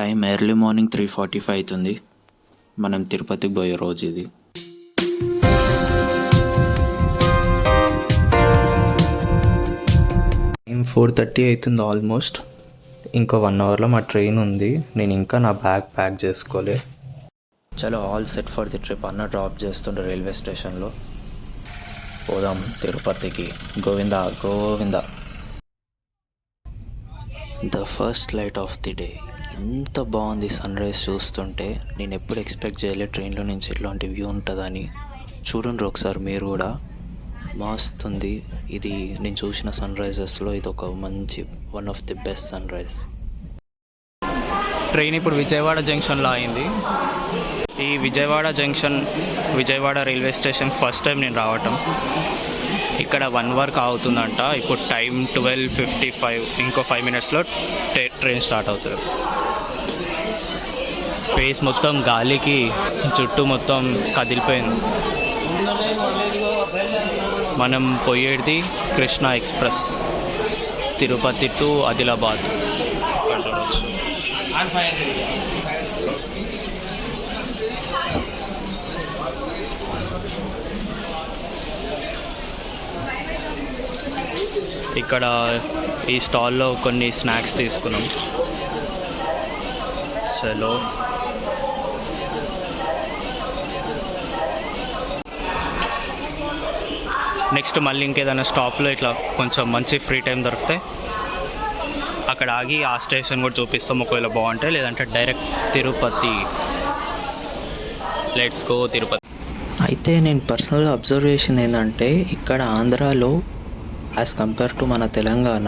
Time early morning 3:45 అవుతుంది. మనం తిరుపతికి పోయే రోజు ఇది. టైం 4:30 అవుతుంది ఆల్మోస్ట్. ఇంకో 1 అవర్లో మా ట్రైన్ ఉంది. నేను ఇంకా నా బ్యాగ్ ప్యాక్ చేసుకోలే. చలో all set for the trip. అన్న డ్రాప్ చేస్తుండే రైల్వే స్టేషన్లో. పోదాం తిరుపతికి. Govinda Govinda. The first light of the day. ఎంత బాగుంది సన్ రైజ్ చూస్తుంటే. నేను ఎప్పుడు ఎక్స్పెక్ట్ చేయలేదు ట్రైన్లో నుంచి ఇట్లాంటి వ్యూ ఉంటుందని. చూడండి ఒకసారి మీరు కూడా, మస్తుంది. ఇది నేను చూసిన సన్ రైజెస్లో ఇది ఒక మంచి one of the best sunrise. Train ఇప్పుడు విజయవాడ జంక్షన్లో అయింది. ఈ Vijayawada railway station first time నేను రావటం. ఇక్కడ 1 వరకు అవుతుందంట. ఇప్పుడు టైం 12:55. ఇంకో 5 మినిట్స్లో ట్రైన్ స్టార్ట్ అవుతుంది. ఫేస్ మొత్తం గాలికి చుట్టూ మొత్తం కదిలిపోయింది. మనం పోయేది కృష్ణ ఎక్స్ప్రెస్, తిరుపతి టు ఆదిలాబాద్. ఇక్కడ ఈ స్టాల్లో కొన్ని స్నాక్స్ తీసుకున్నాం. చలో నెక్స్ట్ మళ్ళీ ఇంకేదైనా స్టాప్లో ఇట్లా కొంచెం మంచి ఫ్రీ టైం దొరికితే అక్కడ ఆగి ఆ స్టేషన్ కూడా చూపిస్తాం ఒకవేళ బాగుంటే. లేదంటే direct Tirupati. Let's go Tirupati. అయితే నేను పర్సనల్గా అబ్జర్వేషన్ ఏంటంటే, ఇక్కడ ఆంధ్రాలో యాజ్ కంపేర్ టు మన తెలంగాణ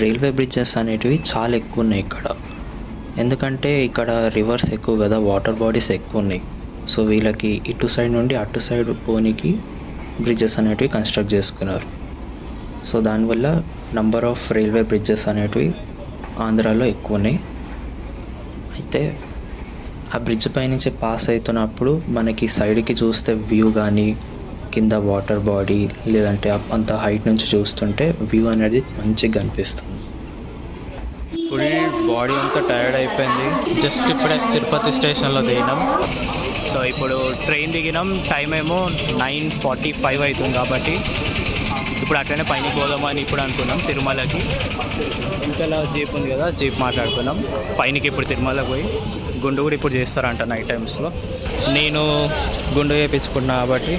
రైల్వే బ్రిడ్జెస్ అనేటివి చాలా ఎక్కువ ఉన్నాయి ఇక్కడ. ఎందుకంటే ఇక్కడ రివర్స్ ఎక్కువ కదా, వాటర్ బాడీస్ ఎక్కువ ఉన్నాయి. సో వీళ్ళకి ఇటు సైడ్ నుండి అటు సైడ్ పోనీకి బ్రిడ్జెస్ అనేటివి కన్స్ట్రక్ట్ చేసుకున్నారు. సో దానివల్ల నంబర్ ఆఫ్ రైల్వే బ్రిడ్జెస్ అనేటివి ఆంధ్రాలో ఎక్కువ ఉన్నాయి. అయితే ఆ బ్రిడ్జ్ పైనుంచి పాస్ అవుతున్నప్పుడు మనకి సైడ్కి చూస్తే వ్యూ కానీ, కింద వాటర్ బాడీ, లేదంటే అంత హైట్ నుంచి చూస్తుంటే వ్యూ అనేది మంచిగా కనిపిస్తుంది. ఫుల్ బాడీ అంతా టైర్డ్ అయిపోయింది. జస్ట్ ఇప్పుడే తిరుపతి స్టేషన్లో దిగినాం. సో ఇప్పుడు ట్రైన్ దిగినాం. టైం ఏమో 9:45 అవుతుంది. కాబట్టి ఇప్పుడు అట్లనే పైనకి పోదామని ఇప్పుడు అనుకున్నాం తిరుమలకి. ఇంతలా జీప్ ఉంది కదా, జీప్ మాట్లాడుకున్నాం. పైనకి ఇప్పుడు తిరుమలకి పోయి గుండు కూడా ఇప్పుడు చేస్తారంట నైట్ టైమ్స్లో. నేను గుండు చేయించుకున్నా కాబట్టి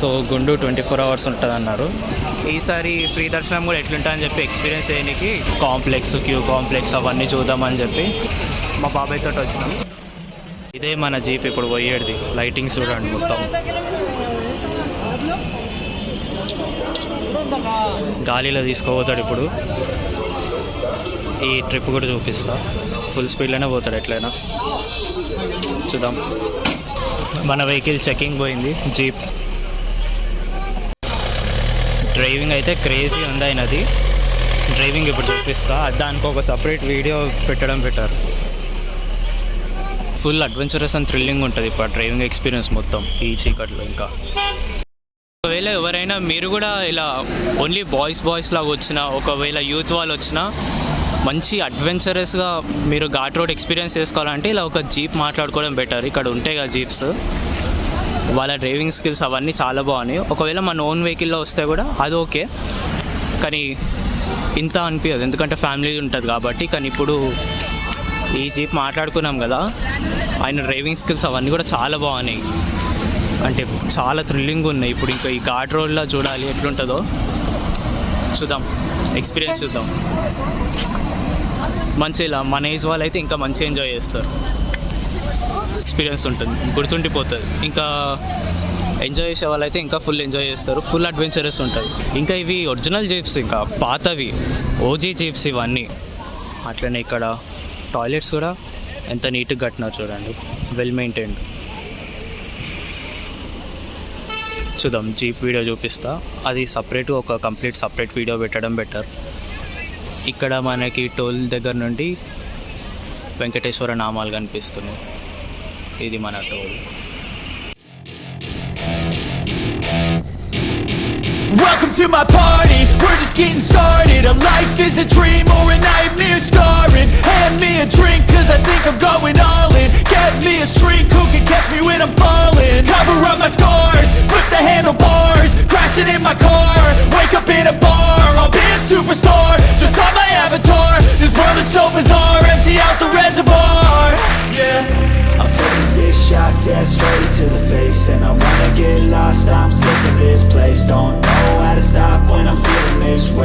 సో గుండు 24 hours ఉంటుంది అన్నారు. ఈసారి ఫ్రీ దర్శనం కూడా ఎట్లుంటుందని చెప్పి ఎక్స్పీరియన్స్ చేయడానికి క్యూ కాంప్లెక్స్ అవన్నీ చూద్దామని చెప్పి మా బాబాయ్ తోటి వచ్చినాం. ఇదే మన జీప్ ఇప్పుడు పోయేది. లైటింగ్స్ చూడండి మొత్తం. గాలిలో తీసుకోపోతాడు ఇప్పుడు. ఈ ట్రిప్ కూడా చూపిస్తా. ఫుల్ స్పీడ్లోనే పోతాడు ఎట్లయినా. చూద్దాం. మన వెహికల్ చెకింగ్ పోయింది. జీప్ డ్రైవింగ్ అయితే క్రేజీ ఉంది అయినది. డ్రైవింగ్ ఇప్పుడు చూపిస్తా. దానికి ఒక సపరేట్ వీడియో పెట్టడం పెట్టారు. ఫుల్ అడ్వెంచరస్ అండ్ థ్రిల్లింగ్ ఉంటుంది ఇప్పుడు డ్రైవింగ్ ఎక్స్పీరియన్స్ మొత్తం ఈ చీకట్లో. ఇంకా ఒకవేళ ఎవరైనా మీరు కూడా ఇలా ఓన్లీ బాయ్స్ లాగా వచ్చినా, ఒకవేళ యూత్ వాళ్ళు వచ్చినా మంచి అడ్వెంచరస్గా మీరు ఘాట్ రోడ్ ఎక్స్పీరియన్స్ చేసుకోవాలంటే ఇలా ఒక జీప్ మాట్లాడుకోవడం బెటర్. ఇక్కడ ఉంటాయి కదా జీప్స్, వాళ్ళ డ్రైవింగ్ స్కిల్స్ అవన్నీ చాలా బాగున్నాయి. ఒకవేళ మన ఓన్ వెహికల్లో వస్తే కూడా అది ఓకే, కానీ ఇంత అనిపించదు ఎందుకంటే ఫ్యామిలీ ఉంటుంది కాబట్టి. కానీ ఇప్పుడు ఈ జీప్ మాట్లాడుకున్నాం కదా, ఆయన డ్రైవింగ్ స్కిల్స్ అవన్నీ కూడా చాలా బాగున్నాయి. అంటే చాలా థ్రిల్లింగ్ ఉన్నాయి. ఇప్పుడు ఇంకా ఈ ఘాట్ రోడ్లో చూడాలి ఎట్లుంటుందో. చూద్దాం, ఎక్స్పీరియన్స్ చూద్దాం. మంచి ఇలా మన ఏజ్ వాళ్ళు అయితే ఇంకా మంచిగా ఎంజాయ్ చేస్తారు. ఎక్స్పీరియన్స్ ఉంటుంది, గుర్తుండిపోతుంది. ఇంకా ఎంజాయ్ చేసే వాళ్ళైతే ఇంకా ఫుల్ ఎంజాయ్ చేస్తారు. ఫుల్ అడ్వెంచరస్ ఉంటుంది. ఇంకా ఇవి ఒరిజినల్ జీప్స్, ఇంకా పాతవి ఓజీ జీప్స్ ఇవన్నీ. అట్లనే ఇక్కడ టాయిలెట్స్ కూడా ఎంత నీట్గా కట్టినారు చూడండి, వెల్ మెయింటైన్డ్. చూద్దాం, జీప్ వీడియో చూపిస్తా. అది సపరేట్గా ఒక కంప్లీట్ సపరేట్ వీడియో పెట్టడం బెటర్. ఇక్కడ మనకి టోల్ దగ్గర నుండి వెంకటేశ్వర నామాలు కనిపిస్తున్నాయి. ఇది మన toll. Welcome to my party, we're just getting started. A life is a dream or a nightmare scarring. Hand me a drink cause I think I'm gone.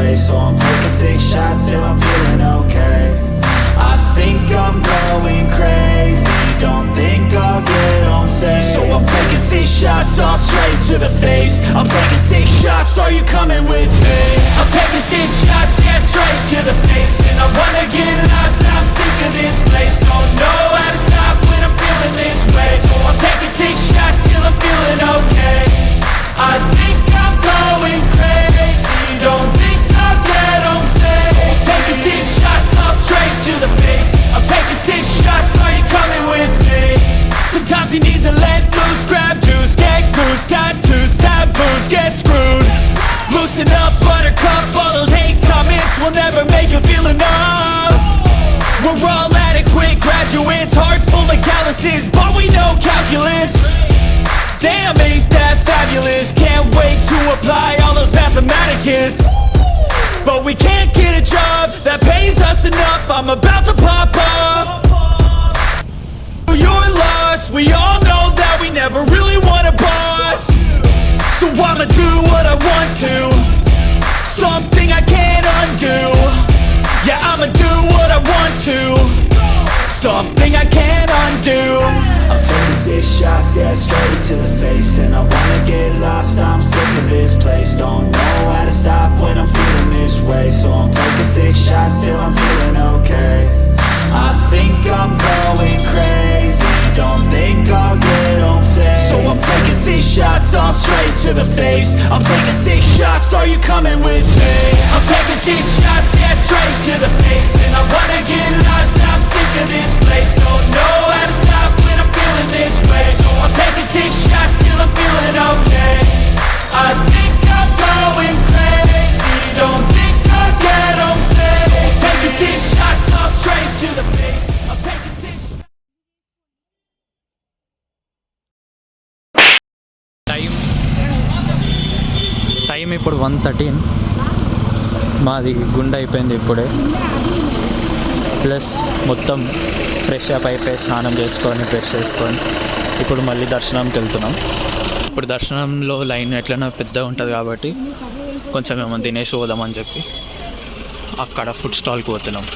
face. So I'm taking 6 shots till I'm feeling okay. I think I'm going crazy, don't think I'll get home safe. So I'm taking 6 shots all straight to the face. I'm taking 6 shots, are you coming with me? I'm taking 6 shots, yeah, straight to the face. And I wanna get lost, I'm sick of this place. Don't know how to stop when I'm feeling this way. So I'm taking 6 shots till I'm feeling okay. I think I'm going crazy, don't think I'll get home safe. So I'm taking 6 shots all straight to the face. I'm taking 6 shots, are you coming with me? Sometimes you need to let loose, grab juice, get goose, tattoos, taboos, get screwed. Loosen up, buttercup, all those hate comments will never make you feel enough. We're all adequate graduates, hearts full of calluses, but we know calculus. Damn, ain't that fabulous? Can't wait to apply all those mathematicus. But we can't get a job that pays us enough. I'm about to pop off. You're lost, we all know that we never really want a boss. So I'ma do what I want to, something I can't undo. Yeah, I'ma do what I want to, something I can't undo. I'm taking 6 shots, yeah, straight to the face. And I wanna get lost, I'm sick of this place. Don't know how to stop when I'm feeling this way. So I'm taking 6 shots till I'm feeling okay. I think I'm going crazy, don't think I'll get home safe. So I'm taking 6 shots all straight to the face. I'm taking 6 shots, are you coming with me? I'm taking 6 shots, yeah, straight to the face. And I wanna get lost, I'm sick of this place. Don't know how to stop when I'm feeling this way. So I'm taking 6 shots till I'm feeling okay. I think I'm going crazy, don't think I'll get home safe. So I'm taking 6 shots all straight to the face. I'm taking 6 time ఇప్పుడు 1:13. మాది గుండె అయిపోయింది ఇప్పుడే. Plus మొత్తం fresh up అయిపోయి స్నానం చేసుకొని fresh చేసుకొని ఇప్పుడు మళ్ళీ దర్శనంకి వెళ్తున్నాం. ఇప్పుడు దర్శనంలో లైన్ ఎట్లైనా పెద్దగా ఉంటుంది కాబట్టి కొంచెం ఏమైనా తినేసి పోదామని చెప్పి అక్కడ ఫుడ్ స్టాల్కి పోతున్నాం.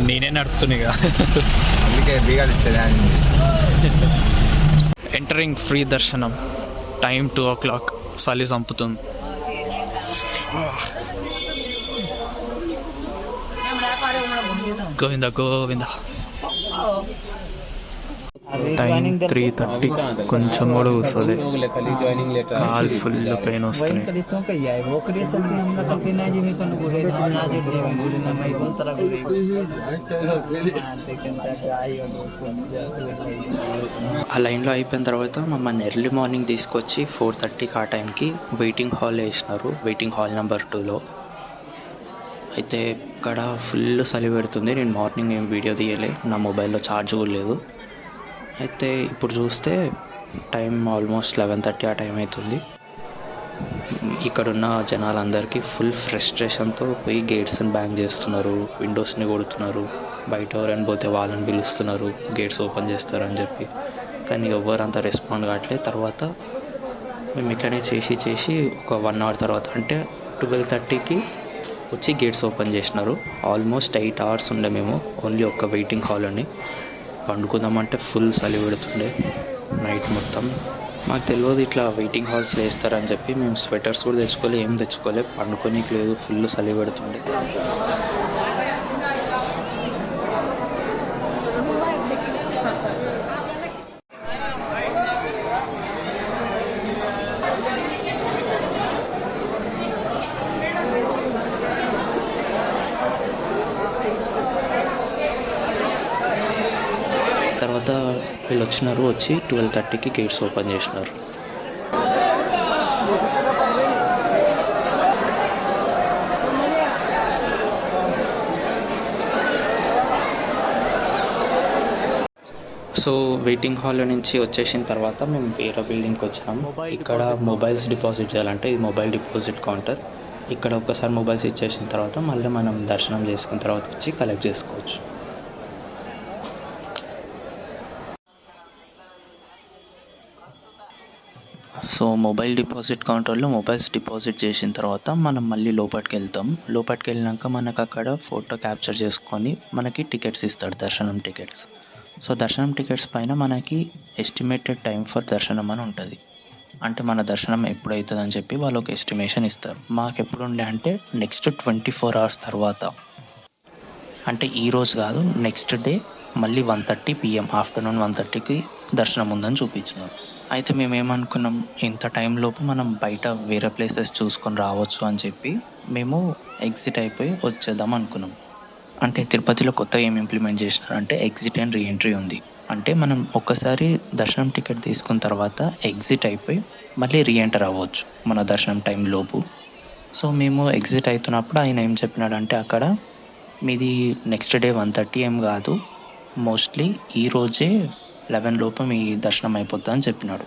నేనే నడుపుతున్నా అందుకే బీగాలు ఇచ్చేది. ఎంటరింగ్ ఫ్రీ దర్శనం. Time 2 o'clock. చలి చంపుతుంది. గోవింద గోవింద. టైం 3:30. కొంచెం కూడా కూర్చోలే, కాలు ఫుల్ పెయిన్ వస్తుంది. ఆ లైన్లో అయిపోయిన తర్వాత మమ్మల్ని ఎర్లీ మార్నింగ్ తీసుకొచ్చి 4:30కి ఆ టైంకి వెయిటింగ్ హాల్ వేసినారు, వెయిటింగ్ హాల్ నెంబర్ 2లో. అయితే ఇక్కడ ఫుల్ చలి పెడుతుంది. నేను మార్నింగ్ ఏం వీడియో తీయలే, నా మొబైల్లో ఛార్జ్ కూడా లేదు. అయితే ఇప్పుడు చూస్తే టైం ఆల్మోస్ట్ 11:30 ఆ టైం అవుతుంది. ఇక్కడున్న జనాలందరికీ ఫుల్ ఫ్రస్ట్రేషన్తో పోయి గేట్స్ని బ్యాంగ్ చేస్తున్నారు, విండోస్ని కొడుతున్నారు, బయట ఎవరైనా పోతే వాళ్ళని పిలుస్తున్నారు గేట్స్ ఓపెన్ చేస్తారని చెప్పి. కానీ ఎవరు అంత రెస్పాండ్ కావట్లేదు. తర్వాత మేము ఇట్లనే చేసి ఒక 1 hour తర్వాత అంటే 12:30కి వచ్చి గేట్స్ ఓపెన్ చేసినారు. ఆల్మోస్ట్ 8 hours ఉండే మేము ఓన్లీ ఒక్క వెయిటింగ్ హాల్ అని. పండుకుందామంటే ఫుల్ చలి పెడుతుండే నైట్ మొత్తం. మాకు తెలియదు ఇట్లా వెయిటింగ్ హాల్స్లో వేస్తారని చెప్పి మేము స్వెటర్స్ కూడా తెచ్చుకోలే, ఏం తెచ్చుకోలే. పండుకోనికి లేదు, ఫుల్ చలి పెడుతుండే. తర్వాత వీళ్ళు వచ్చినారు, వచ్చి 12:30కి గేట్స్ ఓపెన్ చేసినారు. సో వెయిటింగ్ హాల్లో నుంచి వచ్చేసిన తర్వాత మేము వేరే బిల్డింగ్కి వచ్చినాం. ఇక్కడ మొబైల్స్ డిపాజిట్ చేయాలంటే ఇది మొబైల్ డిపాజిట్ కౌంటర్. ఇక్కడ ఒక్కసారి మొబైల్స్ ఇచ్చేసిన తర్వాత మళ్ళీ మనం దర్శనం చేసుకున్న తర్వాత వచ్చి కలెక్ట్ చేసుకోవచ్చు. సో మొబైల్ డిపాజిట్ కౌంటర్లో మొబైల్స్ డిపాజిట్ చేసిన తర్వాత మనం మళ్ళీ లోపలికి వెళ్తాం. లోపలికి వెళ్ళినాక మనకు అక్కడ ఫోటో క్యాప్చర్ చేసుకొని మనకి టికెట్స్ ఇస్తాడు, దర్శనం టికెట్స్. సో దర్శనం టికెట్స్ పైన మనకి ఎస్టిమేటెడ్ టైం ఫర్ దర్శనం అని ఉంటుంది. అంటే మన దర్శనం ఎప్పుడు అవుతుంది అని చెప్పి వాళ్ళు ఒక ఎస్టిమేషన్ ఇస్తారు. మాకు ఎప్పుడు ఉండే అంటే నెక్స్ట్ 24 hours తర్వాత, అంటే ఈరోజు కాదు, నెక్స్ట్ డే మళ్ళీ 1:30 PM, ఆఫ్టర్నూన్ 1:30కి దర్శనం ఉందని చూపించినారు. అయితే మేము ఏమనుకున్నాం, ఇంత టైంలోపు మనం బయట వేరే ప్లేసెస్ చూసుకొని రావచ్చు అని చెప్పి మేము ఎగ్జిట్ అయిపోయి వచ్చేద్దాం అనుకున్నాం. అంటే తిరుపతిలో కొత్తగా ఏం ఇంప్లిమెంట్ చేసినారంటే ఎగ్జిట్ అండ్ రీఎంట్రీ ఉంది. అంటే మనం ఒక్కసారి దర్శనం టికెట్ తీసుకున్న తర్వాత ఎగ్జిట్ అయిపోయి మళ్ళీ రీఎంటర్ అవ్వచ్చు మన దర్శనం టైం లోపు. సో మేము ఎగ్జిట్ అవుతున్నప్పుడు ఆయన ఏం చెప్పినాడంటే అక్కడ మీది నెక్స్ట్ డే 1:30 ఏం కాదు, మోస్ట్లీ ఈరోజే 11 లోపు మీ దర్శనం అయిపోతుంది అని చెప్పినాడు.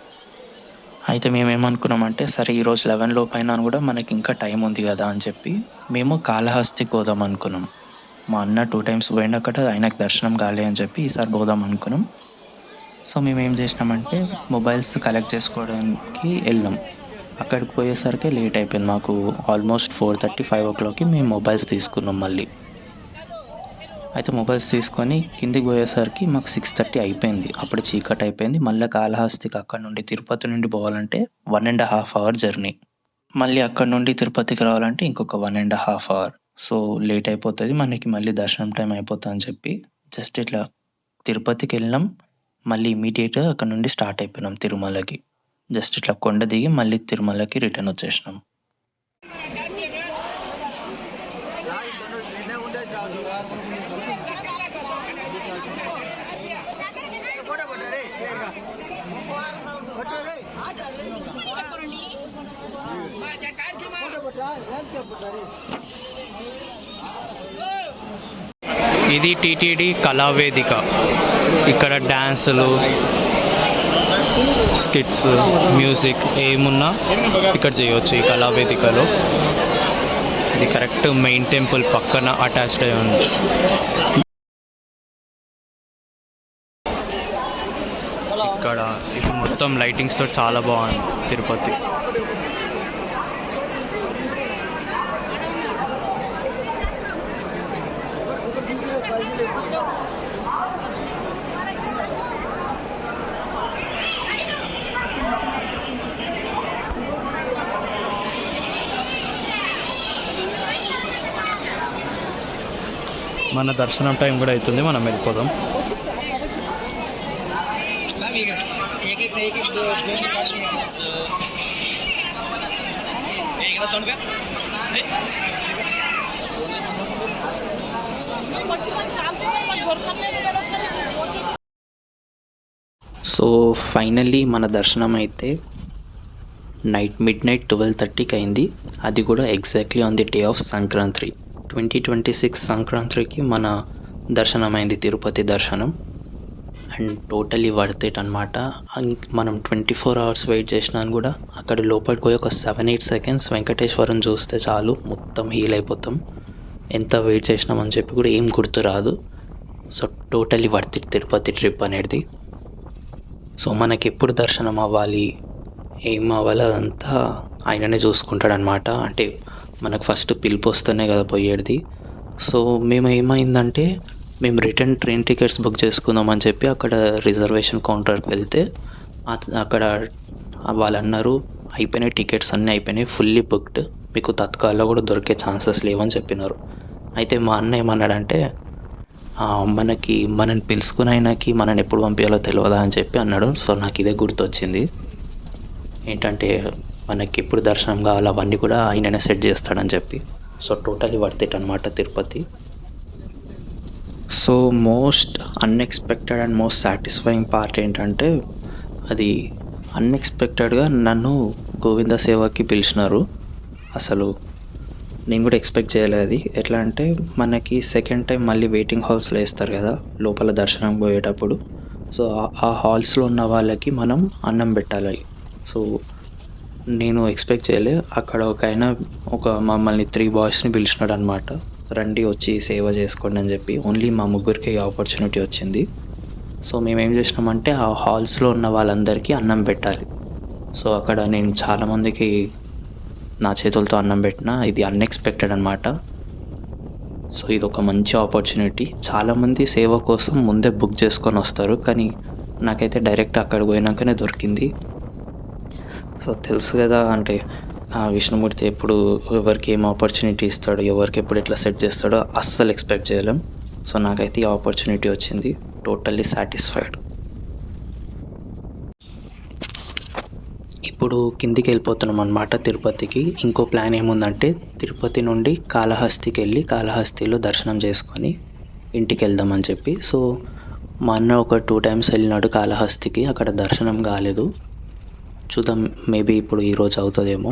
అయితే మేమేమనుకున్నామంటే సరే ఈరోజు 11 లోపు అయినా కూడా మనకి ఇంకా టైం ఉంది కదా అని చెప్పి మేము కాళహస్తికి పోదాం అనుకున్నాం. మా అన్న 2 times పోయిండు అక్కడ, ఆయనకు దర్శనం కాలే అని చెప్పి ఈసారి పోదాం అనుకున్నాం. సో మేము ఏం చేసినామంటే మొబైల్స్ కలెక్ట్ చేసుకోవడానికి వెళ్ళాం. అక్కడికి పోయేసరికి లేట్ అయిపోయింది మాకు. ఆల్మోస్ట్ 4:30, 5 o'clockకి మేము మొబైల్స్ తీసుకున్నాం మళ్ళీ. అయితే మొబైల్స్ తీసుకొని కిందికి పోయేసరికి మాకు 6:30 అయిపోయింది. అప్పుడు చీకటి అయిపోయింది. మళ్ళీ కాళహస్తికి అక్కడ నుండి తిరుపతి నుండి పోవాలంటే 1.5 hour జర్నీ. మళ్ళీ అక్కడ నుండి తిరుపతికి రావాలంటే ఇంకొక 1.5 hour. సో లేట్ అయిపోతుంది మనకి, మళ్ళీ దర్శనం టైం అయిపోతుంది అని చెప్పి జస్ట్ ఇట్లా తిరుపతికి వెళ్ళినాం. మళ్ళీ ఇమీడియట్గా అక్కడ నుండి స్టార్ట్ అయిపోయినాం తిరుమలకి. జస్ట్ ఇట్లా కొండ దిగి మళ్ళీ తిరుమలకి రిటర్న్ వచ్చేసినాం. ఇది టీటీడీ కళావేదిక. ఇక్కడ డ్యాన్సులు, స్కిట్స్, మ్యూజిక్ ఏమున్నా ఇక్కడ చేయవచ్చు ఈ కళావేదికలో. ఇది కరెక్ట్ మెయిన్ టెంపుల్ పక్కన అటాచ్డ్ అయి ఉంది. ఇక్కడ ఇప్పుడు మొత్తం లైటింగ్స్తో చాలా బాగుంది తిరుపతి. మన దర్శనం టైం కూడా అవుతుంది, మనం వెళ్ళిపోదాం. సో ఫైనల్లీ మన దర్శనం అయితే midnight 12:30కి అయింది. అది కూడా exactly on the day of Sankranti 2026 సంక్రాంతికి మన దర్శనం అయింది, తిరుపతి దర్శనం. అండ్ టోటలీ వర్త్ ఇట్ అనమాట. మనం 24 hours వెయిట్ చేసినా కూడా అక్కడ లోపలికి పోయి ఒక 7-8 seconds వెంకటేశ్వరం చూస్తే చాలు, మొత్తం హీల్ అయిపోతాం. ఎంత వెయిట్ చేసినామని చెప్పి కూడా ఏం గుర్తు రాదు. So totally worth it Tirupati trip అనేది. సో మనకి ఎప్పుడు దర్శనం అవ్వాలి, ఏం అవ్వాలి అదంతా ఆయననే చూసుకుంటాడనమాట. అంటే మనకు ఫస్ట్ పిలుపు వస్తేనే కదా పోయేది. సో మేము ఏమైందంటే మేము రిటర్న్ ట్రైన్ టికెట్స్ బుక్ చేసుకుందామని చెప్పి అక్కడ రిజర్వేషన్ కౌంటర్కి వెళ్తే అక్కడ వాళ్ళు అన్నారు అయిపోయినాయి, టికెట్స్ అన్నీ అయిపోయినాయి, ఫుల్లీ బుక్డ్, మీకు తత్కాల్లో కూడా దొరికే ఛాన్సెస్ లేవని చెప్పినారు. అయితే మా అన్న ఏమన్నాడంటే మనని పిలుచుకుని ఆయనకి మనని ఎప్పుడు పంపించాలో తెలియదా అని చెప్పి అన్నాడు. సో నాకు ఇదే గుర్తొచ్చింది, ఏంటంటే మనకి ఎప్పుడు దర్శనం కావాలో అవన్నీ కూడా ఆయననే సెట్ చేస్తాడని చెప్పి. సో టోటలీ వర్త్ ఇట్ అనమాట Tirupati. So most unexpected and most satisfying part ఏంటంటే అది అన్ఎక్స్పెక్టెడ్గా నన్ను గోవింద సేవకి పిలిచినారు. అసలు నేను కూడా ఎక్స్పెక్ట్ చేయలేదు. అది ఎట్లా అంటే మనకి సెకండ్ టైం మళ్ళీ వెయిటింగ్ హాల్స్లో వేస్తారు కదా లోపల దర్శనం పోయేటప్పుడు. సో ఆ హాల్స్లో ఉన్న వాళ్ళకి మనం అన్నం పెట్టాలి. సో నేను ఎక్స్పెక్ట్ చేయలే. అక్కడ మమ్మల్ని 3 boysని పిలిచినాడు అనమాట, రండి వచ్చి సేవ చేసుకోండి అని చెప్పి. ఓన్లీ మా ముగ్గురికి ఆపర్చునిటీ వచ్చింది. సో మేమేం చేసినామంటే ఆ హాల్స్లో ఉన్న వాళ్ళందరికీ అన్నం పెట్టాలి. సో అక్కడ నేను చాలామందికి నా చేతులతో అన్నం పెట్టిన, ఇది అన్ఎక్స్పెక్టెడ్ అనమాట. సో ఇది ఒక మంచి ఆపర్చునిటీ. చాలామంది సేవ కోసం ముందే బుక్ చేసుకొని వస్తారు, కానీ నాకైతే డైరెక్ట్ అక్కడికి పోయినాకనే దొరికింది. సో తెలుసు కదా, అంటే ఆ విష్ణుమూర్తి ఎప్పుడు ఎవరికి ఏం ఆపర్చునిటీ ఇస్తాడో, ఎవరికి ఎప్పుడు ఎట్లా సెట్ చేస్తాడో అస్సలు ఎక్స్పెక్ట్ చేయలేం. సో నాకైతే ఈ ఆపర్చునిటీ వచ్చింది, టోటల్లీ సాటిస్ఫైడ్. ఇప్పుడు కిందికి వెళ్ళిపోతున్నాం అన్నమాట తిరుపతికి. ఇంకో ప్లాన్ ఏముందంటే తిరుపతి నుండి కాళహస్తికి వెళ్ళి కాళహస్తిలో దర్శనం చేసుకొని ఇంటికి వెళ్దామని చెప్పి. సో మా అన్న ఒక 2 times వెళ్ళినాడు కాళహస్తికి, అక్కడ దర్శనం కాలేదు. చూద్దాం, మేబీ ఇప్పుడు ఈరోజు అవుతుందేమో.